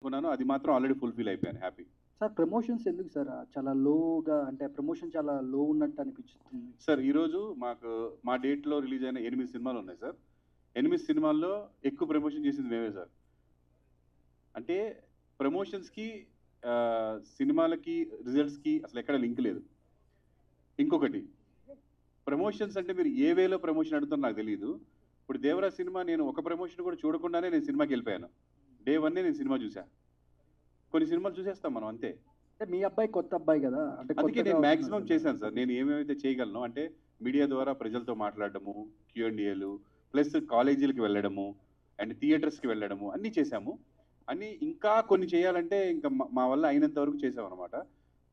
అనుకున్నానో అది మాత్రం ఆల్రెడీ ఫుల్ఫిల్ అయిపోయాను. హ్యాపీ. సార్ ప్రమోషన్స్ ఎందుకు సార్ చాలా లోగా, అంటే ప్రమోషన్ చాలా లో ఉన్నట్టు అనిపిస్తుంది సార్? ఈరోజు మా డేట్లో రిలీజ్ అయిన 8 సినిమాలు ఉన్నాయి సార్. 8 సినిమాల్లో ఎక్కువ ప్రమోషన్ చేసింది మేమే సార్. అంటే ప్రమోషన్స్కి సినిమాలకి రిజల్ట్స్కి అసలు ఎక్కడ లింక్ లేదు. ఇంకొకటి, ప్రమోషన్స్ అంటే మీరు ఏ వేలో ప్రమోషన్ అడుగుతారో నాకు తెలియదు. ఇప్పుడు దేవరా సినిమా నేను ఒక ప్రమోషన్ కూడా చూడకుండానే నేను సినిమాకి వెళ్ళిపోయాను. డే 1 నేను సినిమా చూసా. కొన్ని సినిమాలు చూసేస్తాం మనం అంతే. అంటే మీ అబ్బాయి కొత్త అబ్బాయి కదా, అంటే అందుకే నేను మ్యాక్సిమం చేశాను సార్. నేను ఏమేమైతే చేయగలను అంటే మీడియా ద్వారా ప్రజలతో మాట్లాడడము, Q&Aలు, ప్లస్ కాలేజీలకు వెళ్ళడము అండ్ థియేటర్స్కి వెళ్ళడము అన్నీ చేశాము. అన్నీ ఇంకా కొన్ని చేయాలంటే ఇంకా మా వల్ల అయినంత వరకు చేసామన్నమాట.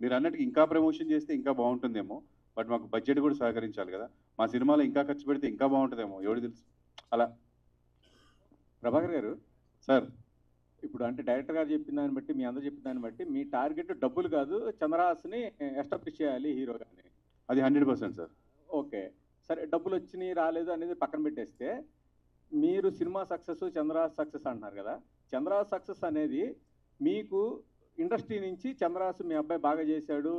మీరు అన్నట్టుగా ఇంకా ప్రమోషన్ చేస్తే ఇంకా బాగుంటుందేమో, బట్ మాకు బడ్జెట్ కూడా సహకరించాలి కదా. మా సినిమాలో ఇంకా ఖర్చు పెడితే ఇంకా బాగుంటుందేమో, ఎవరు తెలుసు. అలా ప్రభాకర్ గారు సార్, ఇప్పుడు అంటే డైరెక్టర్ గారు చెప్పిన దాన్ని బట్టి, మీ అందరూ చెప్పిన దాన్ని బట్టి మీ టార్గెట్ డబ్బులు కాదు, చంద్రహాస్ని ఎస్టాబ్లిష్ చేయాలి హీరోగాని. అది 100% సార్. ఓకే, సరే డబ్బులు వచ్చినాయి రాలేదు అనేది పక్కన పెట్టేస్తే, మీరు సినిమా సక్సెస్, చంద్రహాస్ సక్సెస్ అంటున్నారు కదా. చంద్రహాస్ సక్సెస్ అనేది మీకు ఇండస్ట్రీ నుంచి చంద్రహాస్ మీ అబ్బాయి బాగా చేశాడు,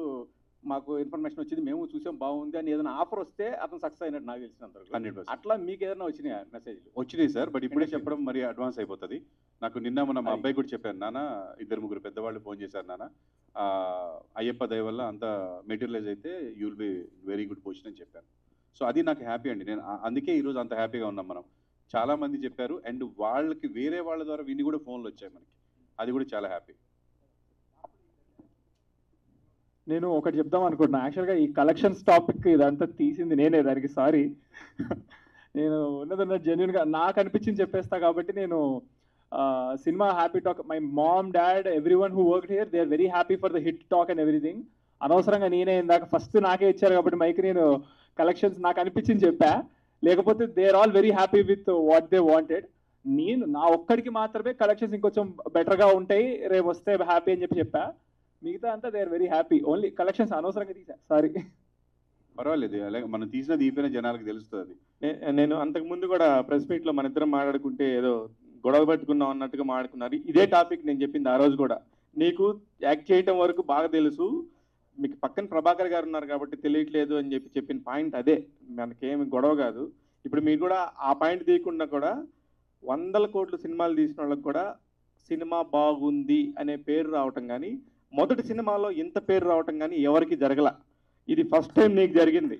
మాకు ఇన్ఫర్మేషన్ వచ్చింది, మేము చూసాం బాగుంది అని ఏదైనా ఆఫర్ వస్తే అతను సక్సెస్ అయినట్టు నాకు తెలిసినంత 100%. అట్లా మీకు ఏదైనా వచ్చినాయా మెసేజ్లు? వచ్చినాయి సార్, బట్ ఇప్పుడే చెప్పడం మరి అడ్వాన్స్ అయిపోతుంది. నాకు నిన్న మా అబ్బాయి కూడా చెప్పాను, నాన్న 2-3 పెద్దవాళ్ళు ఫోన్ చేశారు, నాన్న అయ్యప్ప దయ వల్ల అంతా మెటీరియలైజ్ అయితే you will be very good position అని చెప్పాను. సో అది నాకు హ్యాపీ అండి. నేను అందుకే ఈరోజు అంత హ్యాపీగా ఉన్నాం మనం. చాలా మంది చెప్పారు అండ్ వాళ్ళకి వేరే వాళ్ళ ద్వారా విని కూడా ఫోన్లు వచ్చాయి మనకి, అది కూడా చాలా హ్యాపీ. నేను ఒకటి చెప్దాం అనుకుంటున్నా. యాక్చువల్గా ఈ కలెక్షన్స్ టాపిక్ ఇదంతా తీసింది నేనే, దానికి సారీ. నేను ఉన్నదన్న జెన్యున్గా నాకు అనిపించింది చెప్పేస్తా కాబట్టి నేను cinema happy talk, my mom dad everyone who work here they are very happy for the hit talk and everything. అనవసరంగా నేనే ఇందాక ఫస్ట్ నాకే ఇచ్చారు కాబట్టి మైక్, నేను కలెక్షన్స్ నాకు అనిపించింది చెప్పా, లేకపోతే they are all very happy with what they wanted. నేను నా ఒక్కడికి మాత్రమే కలెక్షన్స్ ఇంకొంచెం బెటర్గా ఉంటాయి, రేపు వస్తే హ్యాపీ అని చెప్పా. మిగతా అంతా they are very happy. Only collections అనవసరంగా తీసా, సారీ. పర్వాలేదు, అలాగే మనం తీసిన దీపైన జనాలకు తెలుస్తుంది. నేను అంతకుముందు కూడా ప్రెస్ మీట్లో మన ఇద్దరం మాట్లాడుకుంటే ఏదో గొడవ పెట్టుకున్నాం అన్నట్టుగా మాట్లాడుకున్నారు. ఇదే టాపిక్ నేను చెప్పింది ఆ రోజు కూడా. నీకు యాక్ట్ చేయటం వరకు బాగా తెలుసు, మీకు పక్కన ప్రభాకర్ గారు ఉన్నారు కాబట్టి తెలియట్లేదు అని చెప్పిన పాయింట్ అదే. మనకేమి గొడవ కాదు. ఇప్పుడు మీరు కూడా ఆ పాయింట్ తీయకుండా కూడా 100 కోట్ల సినిమాలు తీసిన వాళ్ళకి కూడా సినిమా బాగుంది అనే పేరు రావటం కానీ, మొదటి సినిమాలో ఇంత పేరు రావటం కానీ ఎవరికి జరగల. ఇది ఫస్ట్ టైం నీకు జరిగింది.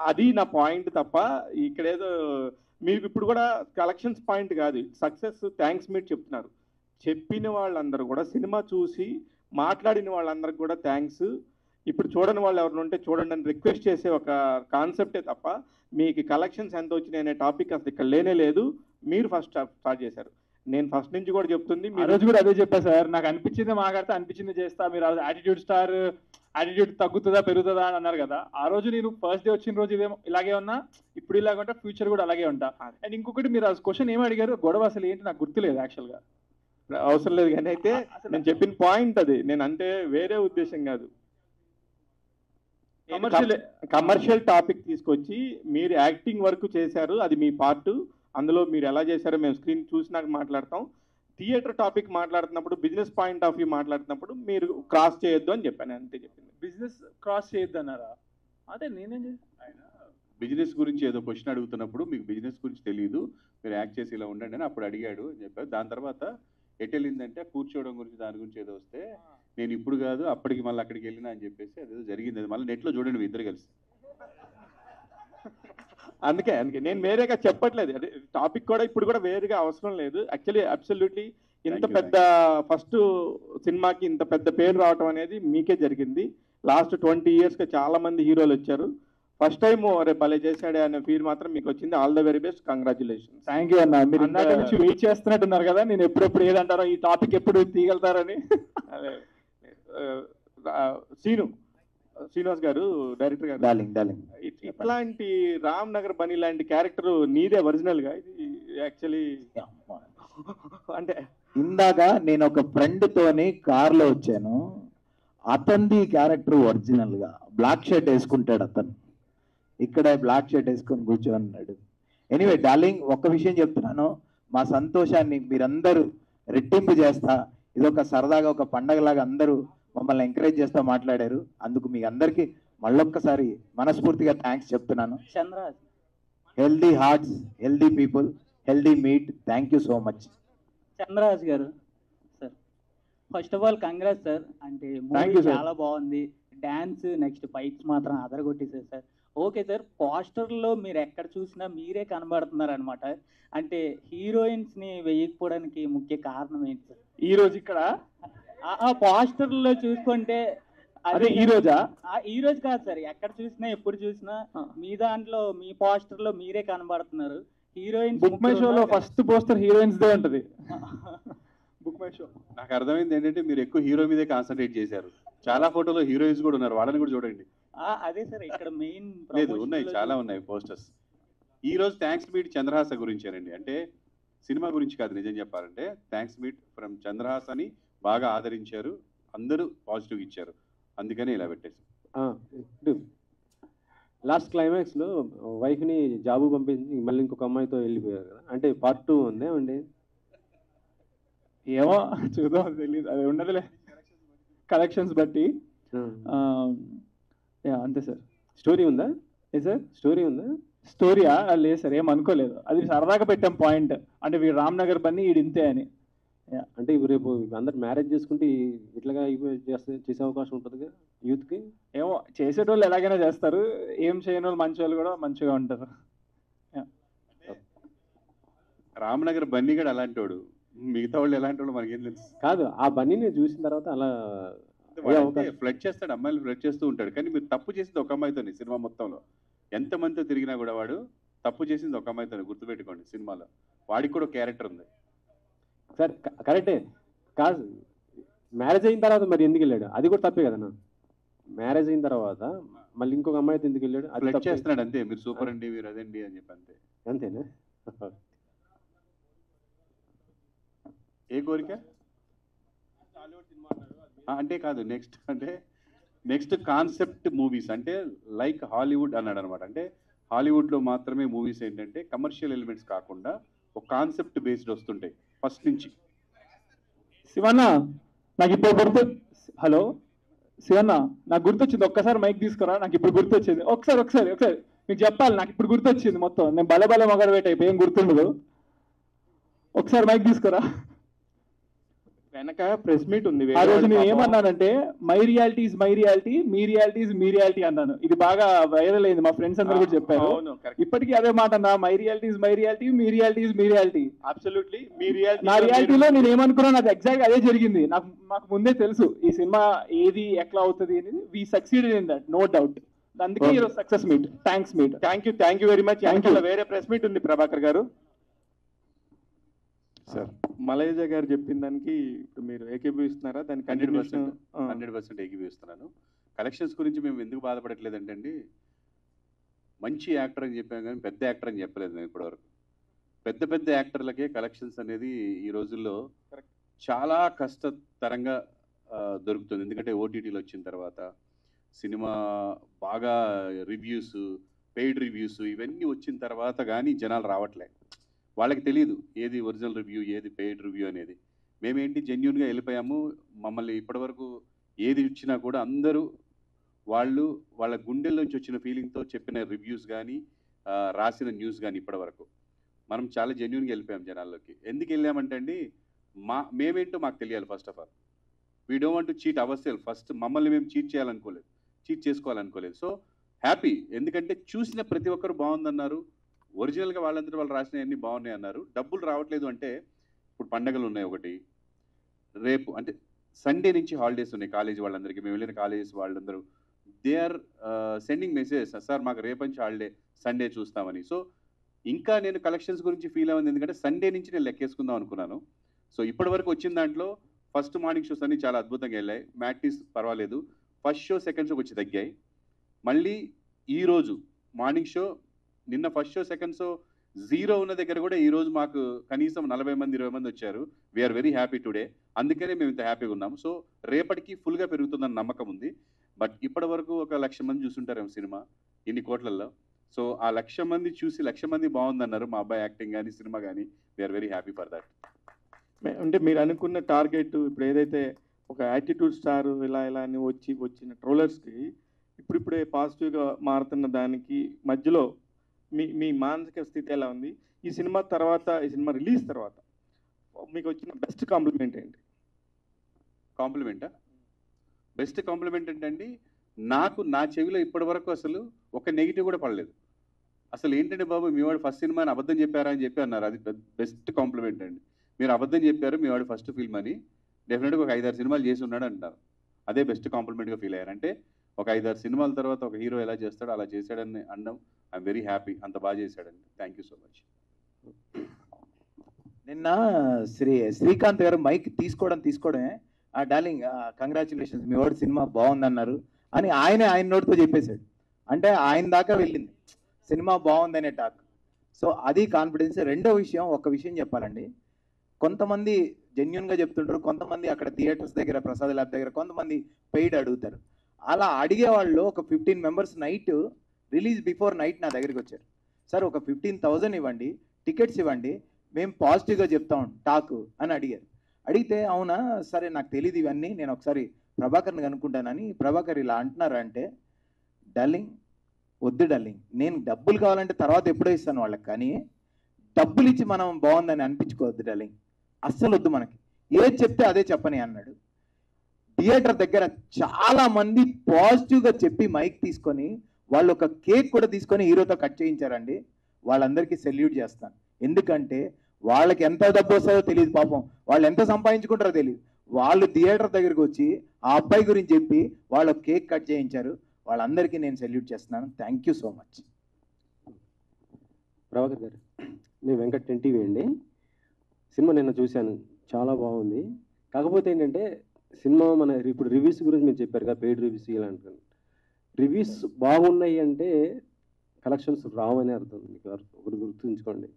అది నా పాయింట్ తప్ప ఇక్కడేదో మీకు ఇప్పుడు కూడా కలెక్షన్స్ పాయింట్ కాదు, సక్సెస్ థ్యాంక్స్ మీట్ చెప్తున్నారు. చెప్పిన వాళ్ళందరూ కూడా సినిమా చూసి మాట్లాడిన వాళ్ళందరికి కూడా థ్యాంక్స్. ఇప్పుడు చూడని వాళ్ళు ఎవరు ఉంటే చూడండి అని రిక్వెస్ట్ చేసే ఒక కాన్సెప్టే తప్ప మీకు కలెక్షన్స్ ఎంత వచ్చినాయి అనే టాపిక్ అసలు ఇక్కడ లేనే లేదు. మీరు ఫస్ట్ స్టార్ట్ చేశారు. నేను ఫస్ట్ నుంచి కూడా చెప్తుంది, మీ రోజు కూడా అదే చెప్పా సార్, నాకు అనిపించింది మాట్లాడితే అనిపించింది చేస్తా. మీరు యాటిట్యూడ్ స్టార్, యాటిట్యూడ్ తగ్గుతుందా పెరుగుతుందా అని అన్నారు కదా. ఆ రోజు నేను ఫస్ట్ డే వచ్చిన రోజు ఇదేమో ఇలాగే ఉన్నా, ఇప్పుడు ఇలాగే ఉంటా, ఫ్యూచర్ కూడా అలాగే ఉంటా. అండ్ ఇంకొకటి, మీరు ఆ క్వశ్చన్ ఏమి అడిగారు, గొడవ అసలు ఏంటి నాకు గుర్తులేదు యాక్చువల్గా. అవసరం లేదు కానీ అయితే నేను చెప్పిన పాయింట్ అది. నేను అంటే వేరే ఉద్దేశం కాదు, కమర్షియల్ టాపిక్ తీసుకొచ్చి మీరు యాక్టింగ్ వర్క్ చేశారు, అది మీ పార్ట్. అందులో మీరు ఎలా చేశారో మేము స్క్రీన్ చూసినాక మాట్లాడతాం. థియేటర్ టాపిక్ మాట్లాడుతున్నప్పుడు, బిజినెస్ పాయింట్ ఆఫ్ వ్యూ మాట్లాడుతున్నప్పుడు మీరు క్రాస్ చేయొద్దు అని చెప్పాను, అంతే చెప్పింది. బిజినెస్ క్రాస్ చేయొద్దు అన్నారా? అదే నేనేం ఆయన బిజినెస్ గురించి ఏదో క్వశ్చన్ అడుగుతున్నప్పుడు మీకు బిజినెస్ గురించి తెలియదు, మీరు యాక్ట్ చేసి ఇలా ఉండండి అని అప్పుడు అడిగాడు అని చెప్పారు. దాని తర్వాత ఎటు వెళ్ళిందంటే కూర్చోవడం గురించి, దాని గురించి ఏదో వస్తే నేను ఇప్పుడు కాదు అప్పటికి మళ్ళీ అక్కడికి వెళ్ళినా అని చెప్పేసి అదేదో జరిగింది. అది మళ్ళీ నెట్లో చూడండి మీ ఇద్దరు కలిసి. అందుకే నేను వేరేగా చెప్పట్లేదు. అంటే టాపిక్ కూడా ఇప్పుడు కూడా వేరేగా అవసరం లేదు. యాక్చువల్లీ అబ్సల్యూట్లీ ఇంత పెద్ద ఫస్ట్ సినిమాకి ఇంత పెద్ద పేరు రావటం అనేది మీకే జరిగింది. లాస్ట్ 20 yearsగా చాలా మంది హీరోలు వచ్చారు. ఫస్ట్ టైం రేపు భలే చేశాడే అనే ఫీల్ మాత్రం మీకు వచ్చింది. All the very best, congratulations. Thank you అన్న. మీరు అన్నాక నుంచి వెయిట్ చేస్తున్నట్టున్నారు కదా, నేను ఎప్పుడెప్పుడు ఏదంటారో, ఈ టాపిక్ ఎప్పుడు తీయగలుగుతారని. శ్రీనివాస్ గారు, డైరెక్టర్ గారు, డార్లింగ్ ఇట్లాంటి రామ్ నగర్ బనీ లాంటి క్యారెక్టర్ నీదే ఒరిజినల్ గా? ఇది యాక్చువల్లీ అంటే ఇందాక నేను ఒక ఫ్రెండ్ తోని కార్లో వచ్చాను, అతనిది క్యారెక్టర్ ఒరిజినల్ గా బ్లాక్ షర్ట్ వేసుకుంటాడు అతను, ఇక్కడ బ్లాక్ షర్ట్ వేసుకొని కూర్చోన్నాడు. ఎనీవే డార్లింగ్, ఒక్క విషయం చెప్తున్నాను, మా సంతోషాన్ని మీరందరూ రెట్టింపు చేస్తా ఇది ఒక సరదాగా ఒక పండగలాగా అందరూ మమ్మల్ని ఎంకరేజ్ చేస్తూ మాట్లాడారు. అందుకు మీ అందరికీ మళ్ళొక్కసారి మనస్ఫూర్తిగా థ్యాంక్స్ చెప్తున్నాను. Chandraraj healthy hearts, healthy people, healthy meet. Thank you so much. Chandraraj garu sir, first of all congrats sir. అంటే Thank మూవీ you, sir. చాలా బాగుంది. డ్యాన్స్ నెక్స్ట్ ఫైట్స్ మాత్రం అదరగొట్టేసారు సార్. ఓకే సార్, పోస్టర్లో మీరు ఎక్కడ చూసినా మీరే కనబడుతున్నారు అనమాట. అంటే హీరోయిన్స్ని వేయకపోవడానికి ముఖ్య కారణం ఏంటి సార్? ఈ రోజు ఇక్కడ ఆ పోస్టర్లో చూసుకుంటే అదే ఈ రోజా? ఈ రోజు కాదు సార్, ఎక్కడ చూసినా ఎప్పుడు చూసినా మీ దాంట్లో మీ పోస్టర్లో మీరే కనబడుతున్నారు. హీరోయిన్స్ బుక్ మై షోలో ఫస్ట్ పోస్టర్ హీరోయిన్స్ దే ఉంటది. బుక్ మై షో నాకు అర్థమైంది ఏంటంటే మీరు ఎక్కువ హీరో మీదే కాన్సన్ట్రేట్ చేశారు. చాలా ఫోటోలో హీరోయిన్స్ కూడా ఉన్నారు, వాళ్ళని కూడా చూడండి. అదే సార్ ఇక్కడ మెయిన్ లేదు, ఉన్నాయి, చాలా ఉన్నాయి పోస్టర్స్. ఈ రోజు థ్యాంక్స్ మీట్ చంద్రహాస గురించేనండి. అంటే సినిమా గురించి కాదు, నిజం చెప్పాలంటే థ్యాంక్స్ మీట్ ఫ్రమ్ చంద్రహాస్ అని బాగా ఆదరించారు, అందరూ పాజిటివ్ ఇచ్చారు, అందుకనే ఇలా పెట్టేసి. లాస్ట్ క్లైమాక్స్లో వైఫ్ని జాబు పంపించి మళ్ళీ ఇంకొక అమ్మాయితో వెళ్ళిపోయారు కదా, అంటే పార్ట్ 2 ఉందే అండి. ఏమో చూద్దాం, తెలియదు, అది ఉండదులే కలెక్షన్స్ బట్టి. అంతే సార్. స్టోరీ ఉందా? ఏ సార్ స్టోరీ ఉందా? స్టోరీయా? లేదు సార్, ఏం అనుకోలేదు, అది సరదాగా పెట్టాం పాయింట్. అంటే వీడు రామ్నగర్ బన్నీ వీడు ఇంతే అని. అంటే ఇప్పుడు రేపు అందరు మ్యారేజ్ చేసుకుంటే ఇట్లాగా చేసే అవకాశం ఉంటుంది యూత్కి. ఏమో చేసేటోళ్ళు ఎలాగైనా చేస్తారు, ఏం చేయని వాళ్ళు మంచి వాళ్ళు కూడా మంచిగా ఉంటారు. రామనగర్ బన్నీ కూడా అలాంటి వాడు, మిగతా వాళ్ళు ఎలాంటి వాళ్ళు మనకేం తెలుసు. కాదు, ఆ బన్నీని చూసిన తర్వాత అలా ఫ్లడ్ చేస్తాడు, అమ్మాయిలు ఫ్లడ్ చేస్తూ ఉంటాడు. కానీ మీరు తప్పు చేసింది ఒక అమ్మాయితోనే సినిమా మొత్తంలో. ఎంతమందితో తిరిగినా కూడా వాడు తప్పు చేసింది ఒక అమ్మాయితోనే, గుర్తుపెట్టుకోండి. సినిమాలో వాడికి కూడా క్యారెక్టర్ ఉంది సార్. కరెక్టే, కాదు మ్యారేజ్ అయిన తర్వాత మరి ఎందుకు వెళ్ళాడు? అది కూడా తప్పే కదన్నా. మ్యారేజ్ అయిన తర్వాత మళ్ళీ ఇంకొక అమ్మాయితో ఎందుకు వెళ్ళాడు? అది ఫ్లడ్ తప్పే. చేస్తున్నాడు అంతే. మీరు సూపర్ అండి, మీరు అదండి అని చెప్పి అంతే. అంతేనా? ఏ కోరిక అంటే కాదు, నెక్స్ట్ కాన్సెప్ట్ మూవీస్ అంటే లైక్ హాలీవుడ్ అన్నాడు అనమాట. అంటే హాలీవుడ్లో మాత్రమే మూవీస్ ఏంటంటే కమర్షియల్ ఎలిమెంట్స్ కాకుండా ఒక కాన్సెప్ట్ బేస్డ్ వస్తుంటాయి ఫస్ట్ నుంచి. శివన్న నాకు ఇప్పుడు హలో శివన్న, నాకు గుర్తొచ్చింది, ఒక్కసారి మైక్ తీసుకురా, నాకు ఇప్పుడు గుర్తొచ్చింది. ఒకసారి మీకు చెప్పాలి, నాకు ఇప్పుడు గుర్తొచ్చింది మొత్తం. నేను బలబల మగడ పెట్టయిపోయి ఏం గుర్తుండదు. ఒకసారి మైక్ తీసుకురా. వెనక ప్రెస్ మీట్ ఉంది. ఆ రోజు నేను ఏమన్నానంటే my reality is my reality, మీ రియాలిటీ ఇస్ మీ రియాలిటీ అన్నాను. ఇది బాగా వైరల్ అయింది, మా ఫ్రెండ్స్ అందరూ కూడా చెప్పారు. ఇప్పటికీ అదే మాట అన్నా, my reality is my reality, మీ రియాలిటీ ఇస్ మీ రియాలిటీ. అబ్సల్యూట్లీ మీ రియాలిటీ. నా రియాలిటీలో నేను ఏమనుకున్నాను అది ఎగ్జాక్ట్ అదే జరిగింది. మాకు ముందే తెలుసు ఈ సినిమా ఏది ఎట్లా అవుతుంది అనేది. We succeeded in that, no doubt. అందుకే ఈరోజు success meet, thanks meet. Thank you very much. వేరే ప్రెస్ మీట్ ఉంది ప్రభాకర్ గారు. సార్ మలైజా గారు చెప్పిన దానికి ఇప్పుడు మీరు ఏకీభవిస్తున్నారా? దానికి 100% ఏకీభవిస్తున్నాను. కలెక్షన్స్ గురించి మేము ఎందుకు బాధపడట్లేదంటే అండి, మంచి యాక్టర్ అని చెప్పాం కానీ పెద్ద యాక్టర్ అని చెప్పలేదు నేను ఇప్పటివరకు. పెద్ద యాక్టర్లకే కలెక్షన్స్ అనేది ఈ రోజుల్లో చాలా కష్టతరంగా దొరుకుతుంది. ఎందుకంటే ఓటీటీలో వచ్చిన తర్వాత సినిమా బాగా రివ్యూస్, పెయిడ్ రివ్యూస్ ఇవన్నీ వచ్చిన తర్వాత కానీ జనాలు రావట్లే. వాళ్ళకి తెలియదు ఏది ఒరిజినల్ రివ్యూ, ఏది పెయిడ్ రివ్యూ అనేది. మేమేంటి జెన్యున్గా వెళ్ళిపోయాము. మమ్మల్ని ఇప్పటివరకు ఏది ఇచ్చినా కూడా అందరూ వాళ్ళ గుండెల్లోంచి వచ్చిన ఫీలింగ్తో చెప్పిన రివ్యూస్ కానీ రాసిన న్యూస్ కానీ ఇప్పటివరకు మనం చాలా జెన్యున్గా వెళ్ళిపోయాం జనాల్లోకి. ఎందుకు వెళ్ళామంటే అండి, మేమేంటో మాకు తెలియాలి. First of all we don't want to cheat our self. First మమ్మల్ని మేము చీట్ చేసుకోవాలనుకోలేదు. సో హ్యాపీ, ఎందుకంటే చూసిన ప్రతి ఒక్కరు బాగుందన్నారు. ఒరిజినల్గా వాళ్ళందరూ వాళ్ళు రాసిన అన్ని బాగున్నాయి అన్నారు. డబ్బులు రావట్లేదు అంటే ఇప్పుడు పండగలు ఉన్నాయి, ఒకటి రేపు అంటే సండే నుంచి హాలిడేస్ ఉన్నాయి కాలేజీ వాళ్ళందరికీ. మేము వెళ్ళిన కాలేజెస్ వాళ్ళందరూ they are sending messages, sir మాకు రేపు నుంచి హాలిడే, సండే చూస్తామని. సో ఇంకా నేను కలెక్షన్స్ గురించి ఫీల్ అవ్వంది, ఎందుకంటే సండే నుంచి నేను లెక్కేసుకుందాం అనుకున్నాను. సో ఇప్పటి వరకు వచ్చిన దాంట్లో ఫస్ట్ మార్నింగ్ షోస్ అన్ని చాలా అద్భుతంగా వెళ్ళాయి. మ్యాట్నీస్ పర్వాలేదు, ఫస్ట్ షో సెకండ్ షోకి వచ్చి తగ్గాయి. మళ్ళీ ఈరోజు మార్నింగ్ షో, నిన్న ఫస్ట్ షో సెకండ్ షో 0 ఉన్న దగ్గర కూడా ఈరోజు మాకు కనీసం 40 మంది 20 మంది వచ్చారు. We are very happy today. అందుకనే మేము ఇంత హ్యాపీగా ఉన్నాము. సో రేపటికి ఫుల్గా పెరుగుతుందన్న నమ్మకం ఉంది. బట్ ఇప్పటి వరకు 1,00,000 మంది చూస్తుంటారేమో సినిమా ఇన్ని కోట్లలో. సో ఆ 1,00,000 మంది చూసి 1,00,000 మంది బాగుందన్నారు. మా అబ్బాయి యాక్టింగ్ కానీ సినిమా కానీ. We are very happy for that. అంటే మీరు అనుకున్న టార్గెట్ ఇప్పుడు ఏదైతే ఒక యాటిట్యూడ్ స్టార్ ఇలా ఇలా అని వచ్చిన ట్రోలర్స్కి ఇప్పుడిప్పుడే పాజిటివ్గా మారుతున్న దానికి మధ్యలో మీ మానసిక స్థితి ఎలా ఉంది? ఈ సినిమా తర్వాత, ఈ సినిమా రిలీజ్ తర్వాత మీకు వచ్చిన బెస్ట్ కాంప్లిమెంట్ ఏంటి? కాంప్లిమెంటా? బెస్ట్ కాంప్లిమెంట్ ఏంటండి, నాకు నా చెవిలో ఇప్పటి వరకు అసలు ఒక నెగిటివ్ కూడా పడలేదు. అసలు ఏంటంటే బాబు, మీ వాడు ఫస్ట్ సినిమా అని అబద్ధం చెప్పారా అని చెప్పి అన్నారు. అది బెస్ట్ కాంప్లిమెంట్ అండి. మీరు అబద్ధం చెప్పారు, మీ వాడు ఫస్ట్ ఫిల్మ్ అని, డెఫినెట్గా ఒక 5-6 సినిమాలు చేసి ఉన్నాడు అంటారు. అదే బెస్ట్ కాంప్లిమెంట్గా ఫీల్ అయ్యారు. అంటే ఒక 5-6 సినిమాల తర్వాత ఒక హీరో ఎలా చేస్తాడో అలా చేశాడని అనడం ఐఎమ్ వెరీ హ్యాపీ. అంత బాగా చేశాడండి. Thank you so much. నిన్న శ్రీకాంత్ గారు మైక్ తీసుకోవడమే డార్లింగ్ కంగ్రాచులేషన్స్ మీ వాడు సినిమా బాగుందన్నారు అని ఆయన నోటితో చెప్పేశాడు. అంటే ఆయన దాకా వెళ్ళింది సినిమా బాగుందనే టాక్. సో అది కాన్ఫిడెన్స్. రెండో విషయం, ఒక విషయం చెప్పాలండి, కొంతమంది జెన్యున్గా చెప్తుంటారు, కొంతమంది అక్కడ థియేటర్స్ దగ్గర, ప్రసాద్ ల్యాబ్ దగ్గర కొంతమంది పెయిడ్ అడుగుతారు. అలా అడిగే వాళ్ళు ఒక 15 members night release before night నా దగ్గరికి వచ్చారు. సార్ ఒక 15,000 ఇవ్వండి, టికెట్స్ ఇవ్వండి, మేము పాజిటివ్గా చెప్తాం టాక్ అని అడిగారు. అడిగితే అవునా సరే నాకు తెలియదు ఇవన్నీ, నేను ఒకసారి ప్రభాకర్ని కనుక్కుంటానని, ప్రభాకర్ ఇలా అంటున్నారంటే, డార్లింగ్ వద్దు డార్లింగ్, నేను డబ్బులు కావాలంటే తర్వాత ఎప్పుడో ఇస్తాను వాళ్ళకి, కానీ డబ్బులు ఇచ్చి మనం బాగుందని అనిపించుకోవద్దు డార్లింగ్, అస్సలు వద్దు, మనకి ఏది చెప్తే అదే చెప్పని అన్నాడు. థియేటర్ దగ్గర చాలా మంది పాజిటివ్గా చెప్పి మైక్ తీసుకొని వాళ్ళు ఒక కేక్ కూడా తీసుకొని హీరోతో కట్ చేయించారండి. వాళ్ళందరికీ సెల్యూట్ చేస్తాను. ఎందుకంటే వాళ్ళకి ఎంత డబ్బు వస్తుందో తెలియదు, పాపం వాళ్ళు ఎంత సంపాదించుకుంటారో తెలియదు. వాళ్ళు థియేటర్ దగ్గరికి వచ్చి ఆ అబ్బాయి గురించి చెప్పి వాళ్ళు కేక్ కట్ చేయించారు. వాళ్ళందరికీ నేను సెల్యూట్ చేస్తున్నాను. Thank you so much. Prabhakar గారు, నేను వెంకట్ ఎన్టీవీ అండి. సినిమా నిన్న చూశాను, చాలా బాగుంది. కాకపోతే ఏంటంటే సినిమా మన ఇప్పుడు రివ్యూస్ గురించి మీరు చెప్పారు కదా, పెయిడ్ రివ్యూస్ ఇలాంటి రివ్యూస్ బాగున్నాయి అంటే కలెక్షన్స్ రావని అర్థం. మీకు ఒకటి గుర్తుంచుకోండి,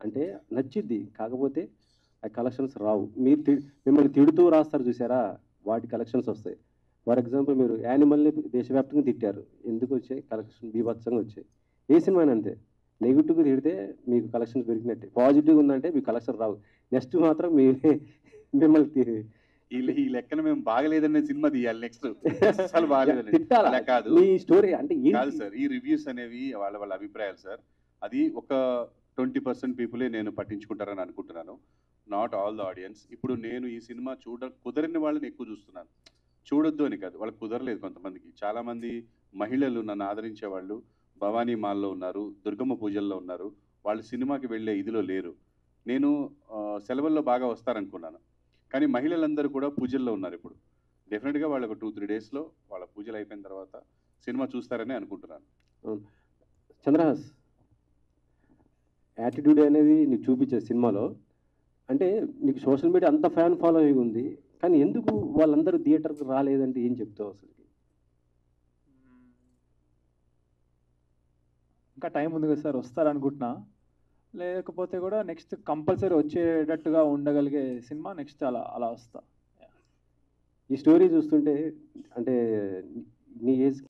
అంటే నచ్చిద్ది, కాకపోతే ఆ కలెక్షన్స్ రావు. మిమ్మల్ని తిడుతూ రాస్తారు చూసారా, వాటి కలెక్షన్స్ వస్తాయి. ఫర్ ఎగ్జాంపుల్ మీరు యానిమల్ని దేశవ్యాప్తంగా తిట్టారు, ఎందుకు వచ్చాయి కలెక్షన్? బీభత్సంగా వచ్చాయి. ఏ సినిమా అంతే, నెగిటివ్గా తిడితే మీకు కలెక్షన్స్ పెరిగినట్టే, పాజిటివ్గా ఉందంటే మీకు కలెక్షన్ రావు. నెక్స్ట్ మాత్రం మిమ్మల్ని ఈ లెక్కన మేము బాగలేదనే సినిమా తీయాలి నెక్స్ట్. అసలు బాగలేదండి, తిట్టాలా కాదు. మీ స్టోరీ అంటే కాదు సార్, ఈ రివ్యూస్ అనేవి వాళ్ళ అభిప్రాయాలు సార్. అది ఒక 20% పీపులే నేను పట్టించుకుంటారని అనుకుంటున్నాను, నాట్ ఆల్ ద ఆడియన్స్. ఇప్పుడు నేను ఈ సినిమా కుదరని వాళ్ళని ఎక్కువ చూస్తున్నాను. చూడొద్దు అని కాదు, వాళ్ళకి కుదరలేదు కొంతమందికి. చాలామంది మహిళలు నన్ను ఆదరించే వాళ్ళు భవానీ మాల్లో ఉన్నారు, దుర్గమ్మ పూజల్లో ఉన్నారు. వాళ్ళు సినిమాకి వెళ్ళే ఇదిలో లేరు. నేను సెలవుల్లో బాగా వస్తారనుకున్నాను, కానీ మహిళలందరూ కూడా పూజల్లో ఉన్నారు. ఇప్పుడు డెఫినెట్గా వాళ్ళు ఒక 2-3 డేస్లో వాళ్ళ పూజలు అయిపోయిన తర్వాత సినిమా చూస్తారని అనుకుంటున్నాను. చంద్రహాస్ యాటిట్యూడ్ అనేది నీకు చూపించే సినిమాలో, అంటే నీకు సోషల్ మీడియా అంత ఫ్యాన్ ఫాలోయింగ్ ఉంది, కానీ ఎందుకు వాళ్ళందరూ థియేటర్కి రాలేదంటే ఏం చెప్తావు అసలు? ఇంకా టైం ఉంది కదా సార్, వస్తారనుకుంటున్నా. లేకపోతే కూడా నెక్స్ట్ కంపల్సరీ వచ్చేటట్టుగా ఉండగలిగే సినిమా నెక్స్ట్ అలా వస్తా. ఈ స్టోరీ చూస్తుంటే అంటే నీ ఏజ్కి